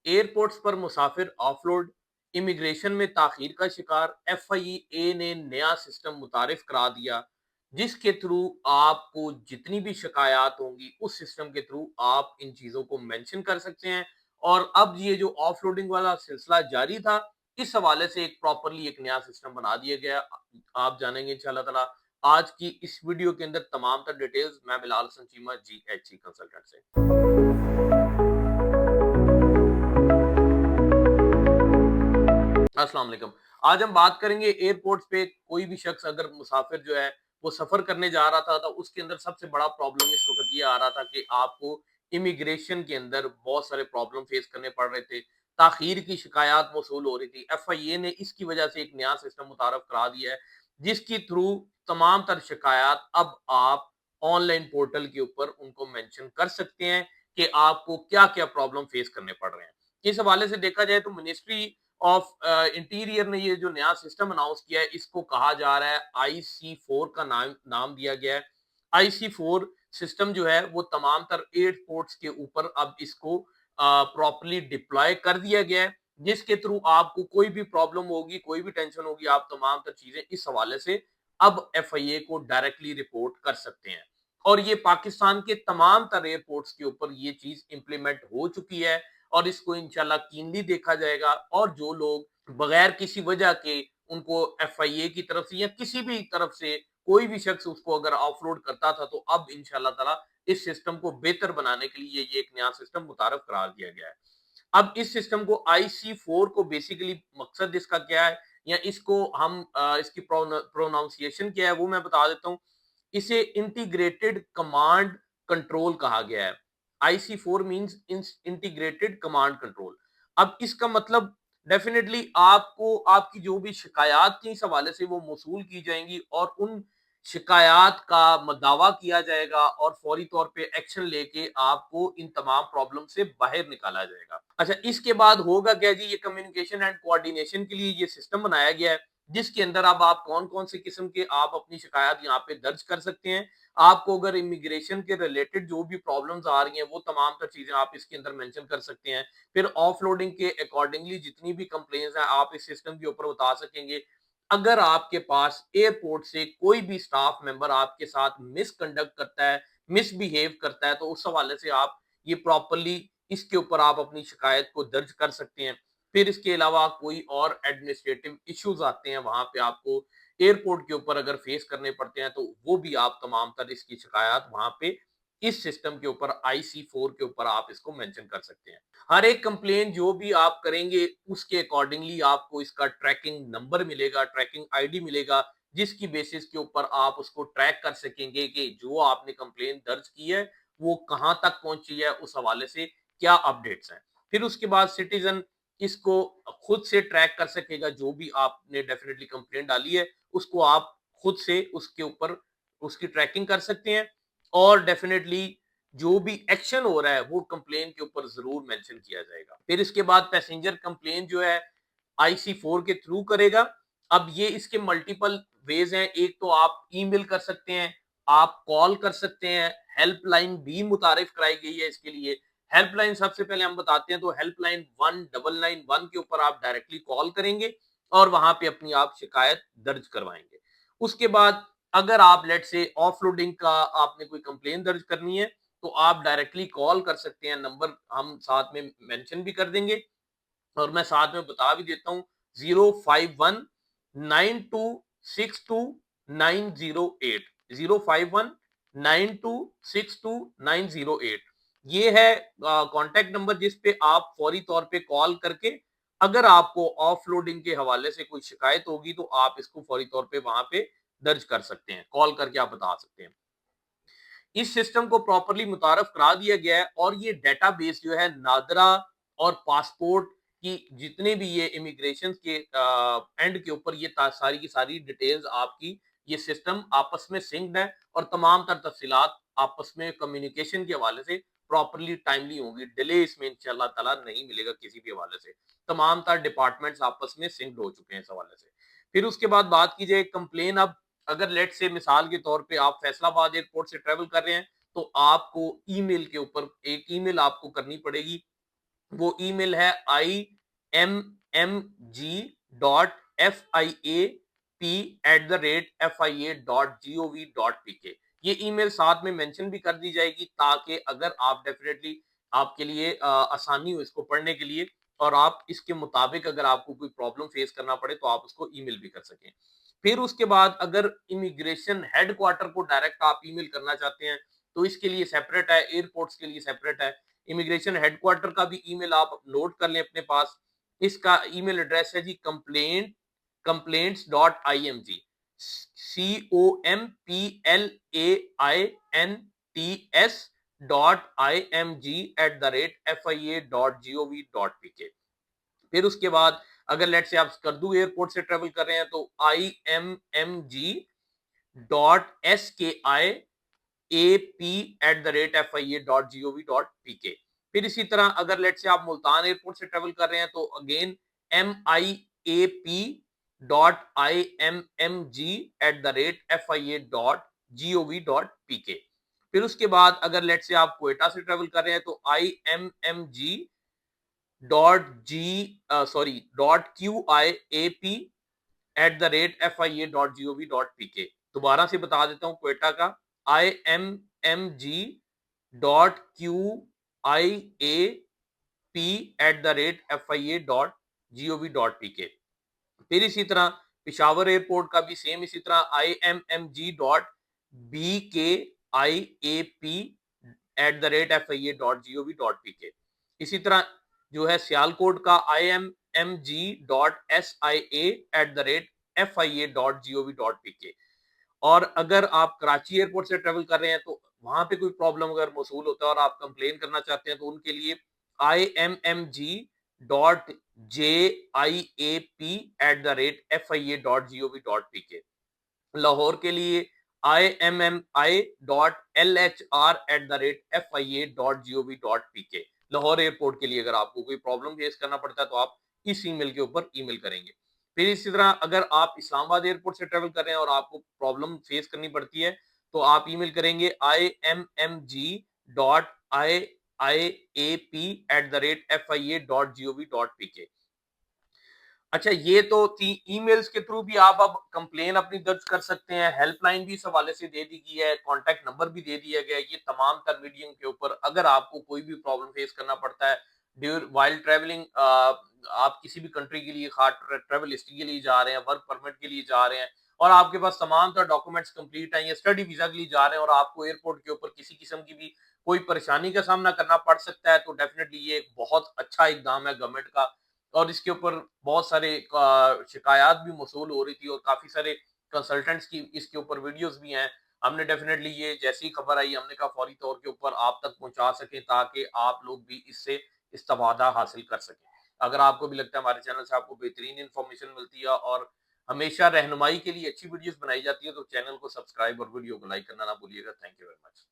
Airports पर मुसाफिर offload, immigration में ताखीर का शिकार, एफआईए ने नया सिस्टम मुतारिफ करा दिया जिसके थ्रू आपको जितनी भी शिकायत होंगी उस सिस्टम के थ्रू आप इन चीजों को मेंशन कर सकते हैं। और अब ये जो ऑफलोडिंग वाला सिलसिला जारी था, इस हवाले से एक प्रॉपरली एक नया सिस्टम बना दिया गया। आप जानेंगे इंशाल्लाह ताला आज की इस वीडियो के अंदर तमाम तर डिटेल्स। मैं बिलाल हसन चीमा, GHC कंसल्टेंट से। अस्सलाम वालेकुम। आज हम बात करेंगे एयरपोर्ट्स पे कोई भी शख्स अगर मुसाफिर जो है वो सफर करने जा रहा था तो उसके अंदर सबसे बड़ा प्रॉब्लम इस वक्त ये आ रहा था कि आपको इमिग्रेशन के अंदर बहुत सारे प्रॉब्लम फेस करने पड़ रहे थे। ताखीर की शिकायत मौसूल हो रही थी। एफआईए ने इसकी वजह से एक नया सिस्टम मुतारफ करा दिया है जिसके थ्रू तमाम तर शिकायत अब आप ऑनलाइन पोर्टल के ऊपर उनको मेंशन कर सकते हैं कि आपको क्या क्या प्रॉब्लम फेस करने पड़ रहे हैं। इस हवाले से देखा जाए तो मिनिस्ट्री ऑफ इंटीरियर ने ये जो नया सिस्टम अनाउंस किया है इसको कहा जा रहा है IC4 का नाम नाम दिया गया है। IC4 सिस्टम जो है वो तमाम तर एयरपोर्ट्स के ऊपर अब इसको प्रॉपर्ली डिप्लॉय कर दिया गया है जिसके थ्रू आपको कोई भी प्रॉब्लम होगी, कोई भी टेंशन होगी, आप तमाम तर चीजें इस हवाले से अब एफआईए को डायरेक्टली रिपोर्ट कर सकते हैं। और ये पाकिस्तान के तमाम तर एयरपोर्ट्स के ऊपर ये चीज इंप्लीमेंट हो चुकी है और इसको इंशाल्लाह कीनली देखा जाएगा। और जो लोग बगैर किसी वजह के उनको एफआईए की तरफ से या किसी भी तरफ से कोई भी शख्स उसको अगर ऑफलोड करता था तो अब इंशाल्लाह ताला इस सिस्टम को बेहतर बनाने के लिए ये एक नया सिस्टम मुतारफ करार दिया गया है। अब इस सिस्टम को IC4 को बेसिकली मकसद इसका क्या है या इसको हम इसकी प्रोनाउंसिएशन क्या है वो मैं बता देता हूँ। इसे इंटीग्रेटेड कमांड कंट्रोल कहा गया है। IC4 means integrated command control. अब इसका मतलब डेफिनेटली आपको आपकी जो भी शिकायत थी इस हवाले से वो मौसूल की जाएंगी और उन शिकायत का दावा किया जाएगा और फौरी तौर पे एक्शन लेके आपको इन तमाम प्रॉब्लम से बाहर निकाला जाएगा। अच्छा, इसके बाद होगा क्या जी, ये कम्युनिकेशन एंड कोऑर्डिनेशन के लिए ये सिस्टम बनाया गया है जिसके अंदर अब आप कौन-कौन से किस्म के आप अपनी शिकायत यहाँ पे दर्ज कर सकते हैं। आपको अगर इमिग्रेशन के रिलेटेड जो भी प्रॉब्लम्स आ रही हैं वो तमाम तर चीजें आप इसके अंदर मेंशन कर सकते हैं। फिर ऑफलोडिंग के अकॉर्डिंगली जितनी भी कंप्लेंट्स हैं आप इस सिस्टम के ऊपर बता सकेंगे। अगर आपके पास एयरपोर्ट से कोई भी स्टाफ मेंबर आपके साथ मिसकंडक्ट करता है, मिसबिहेव करता है तो उस हवाले से आप ये प्रॉपर्ली इसके ऊपर आप अपनी शिकायत को दर्ज कर सकते हैं। फिर इसके अलावा कोई और एडमिनिस्ट्रेटिव इश्यूज आते हैं वहां पे आपको एयरपोर्ट के ऊपर अगर फेस करने पड़ते हैं तो वो भी आप तमाम तर इसकी शिकायत वहां पे इस सिस्टम के ऊपर IC4 के ऊपर आप इसको मेंशन कर सकते हैं। हर एक कंप्लेन जो भी आप करेंगे उसके अकॉर्डिंगली आपको इसका ट्रैकिंग नंबर मिलेगा, ट्रैकिंग आईडी मिलेगा जिसकी बेसिस के ऊपर आप उसको ट्रैक कर सकेंगे कि जो आपने कंप्लेन दर्ज की है वो कहां तक पहुंची है, उस हवाले से क्या अपडेट्स हैं। फिर उसके बाद सिटीजन इसको खुद से ट्रैक कर सकेगा, जो भी आपने डेफिनेटली कंप्लेंट डाली है उसको आप खुद से उसके ऊपर उसकी ट्रैकिंग कर सकते हैं। और डेफिनेटली जो भी एक्शन हो रहा है वो कंप्लेन के ऊपर जरूर मेंशन किया जाएगा। फिर इसके बाद पैसेंजर कंप्लेन जो है IC4 के थ्रू करेगा। अब ये इसके मल्टीपल वेज हैं। एक तो आप ईमेल कर सकते हैं, आप कॉल कर सकते हैं, हेल्पलाइन भी मुतारिफ कराई गई है इसके लिए। हेल्पलाइन सबसे पहले हम बताते हैं तो हेल्पलाइन 1991 के ऊपर आप डायरेक्टली कॉल करेंगे और वहां पे अपनी आप शिकायत दर्ज करवाएंगे। उसके बाद अगर आप लेट से ऑफलोडिंग का आपने कोई कंप्लेन दर्ज करनी है तो आप डायरेक्टली कॉल कर सकते हैं। नंबर हम साथ में मेंशन भी कर देंगे और मैं साथ में बता भी देता हूँ। 05192629008, 05192629008 ये है कांटेक्ट नंबर जिस पे आप फौरी तौर पे कॉल करके अगर आपको ऑफलोडिंग के हवाले से कोई शिकायत होगी तो आप इसको फौरी तौर पे वहां पे दर्ज कर सकते हैं, कॉल करके आप बता सकते हैं। इस सिस्टम को प्रॉपर्ली मुतारफ करा दिया गया है और ये डेटाबेस जो है नादरा और पासपोर्ट की जितने भी ये इमिग्रेशन के एंड के ऊपर ये सारी की सारी डिटेल्स आपकी ये सिस्टम आपस में सिंक्ड है और तमाम तर तफसीलात आपस में कम्युनिकेशन के हवाले से प्रॉपर्ली टाइमली होंगी। डिले इसमें इंशाल्लाह ताला नहीं मिलेगा किसी भी हवाले से। तमाम तर डिपार्टमेंट्स आपस में सिंक्ड हो चुके हैं इस हवाले से। फिर उसके बाद बात की जाए कंप्लेन। अब अगर लेट से मिसाल के तौर पे आप फैसलाबाद एयरपोर्ट से ट्रेवल कर रहे हैं तो आपको ईमेल के ऊपर एक ईमेल आपको करनी पड़ेगी वो ईमेल है immgfip@fia.gov.pk। ये ईमेल साथ में मेंशन भी कर दी जाएगी ताकि अगर आप डेफिनेटली आपके लिए आसानी हो इसको पढ़ने के लिए और आप इसके मुताबिक अगर आपको कोई प्रॉब्लम फेस करना पड़े तो आप उसको ईमेल भी कर सकें। फिर उसके बाद अगर इमिग्रेशन हेडक्वार्टर को डायरेक्ट आप ईमेल करना चाहते हैं तो इसके लिए सेपरेट है, एयरपोर्ट्स के लिए सेपरेट है। इमिग्रेशन हेडक्वार्टर का भी ईमेल आप नोट कर लें अपने पास। इसका ईमेल एड्रेस है जी complaints.img, complaints.img@fia.gov.pk। फिर उसके बाद अगर लेट से आप स्कर्दू एयरपोर्ट से ट्रेवल कर रहे हैं तो immg.ski@fia.gov.pk। फिर इसी तरह अगर लेट से आप मुल्तान एयरपोर्ट से ट्रेवल कर रहे हैं तो अगेन miap.img@fia.gov.pk। फिर उसके बाद अगर लेट से आप क्वेटा से ट्रेवल कर रहे हैं तो immg.qiap@fia.gov.pk। दोबारा से बता देता हूं क्वेटा का immg.qiap@fia.gov.pk। फिर इसी तरह पिशावर एयरपोर्ट का भी सेम इसी तरह immg.bkiap@fia.gov.pk। इसी तरह जो है सियालकोट का immg.sia@fia.gov.pk। और अगर आप कराची एयरपोर्ट से ट्रेवल कर रहे हैं तो वहां पे कोई प्रॉब्लम अगर मौसूल होता है और आप कंप्लेन करना चाहते हैं तो उनके लिए immg.jiap@fia.gov.pk। लाहौर के लिए immmi.lhr@fia.gov.pk। लाहौर एयरपोर्ट के लिए अगर आपको कोई प्रॉब्लम फेस करना पड़ता है तो आप इस ईमेल के ऊपर ईमेल करेंगे। फिर इसी तरह अगर आप इस्लामाबाद एयरपोर्ट से ट्रेवल कर रहे हैं और आपको प्रॉब्लम फेस करनी पड़ती है तो आप ईमेल करेंगे immg.iap@fia.gov.pk। अच्छा, ये तो थी ईमेल्स के थ्रू भी आप अब कंप्लेन अपनी दर्ज कर सकते हैं। हेल्पलाइन भी इस हवाले से दे दी गई है, कॉन्टैक्ट नंबर भी दे दिया गया है। ये तमाम तर मीडियम के ऊपर अगर आपको कोई भी प्रॉब्लम फेस करना पड़ता है व्हाइल ट्रैवलिंग, आप किसी भी कंट्री के लिए ट्रैवल हिस्ट्री के लिए जा रहे हैं, वर्क परमिट के लिए जा रहे हैं और आपके पास तमाम तर डॉक्यूमेंट्स कंप्लीट हैं या स्टडी वीजा के लिए जा रहे हैं और आपको एयरपोर्ट के ऊपर किसी किस्म की भी कोई परेशानी का सामना करना पड़ सकता है तो डेफिनेटली ये एक बहुत अच्छा इकदाम है गवर्नमेंट का। और इसके ऊपर बहुत सारे शिकायत भी मौसूल हो रही थी और काफी सारे कंसल्टेंट्स की इसके ऊपर वीडियोस भी हैं। हमने डेफिनेटली ये जैसी खबर आई हमने कहा फौरी तौर के ऊपर आप तक पहुंचा सकें ताकि आप लोग भी इससे इस्तेफादा हासिल कर सकें। अगर आपको भी लगता है हमारे चैनल से आपको बेहतरीन इन्फॉर्मेशन मिलती है और हमेशा रहनुमाई के लिए अच्छी वीडियोस बनाई जाती है तो चैनल को सब्सक्राइब और वीडियो को लाइक करना ना भूलिएगा। Thank you very much.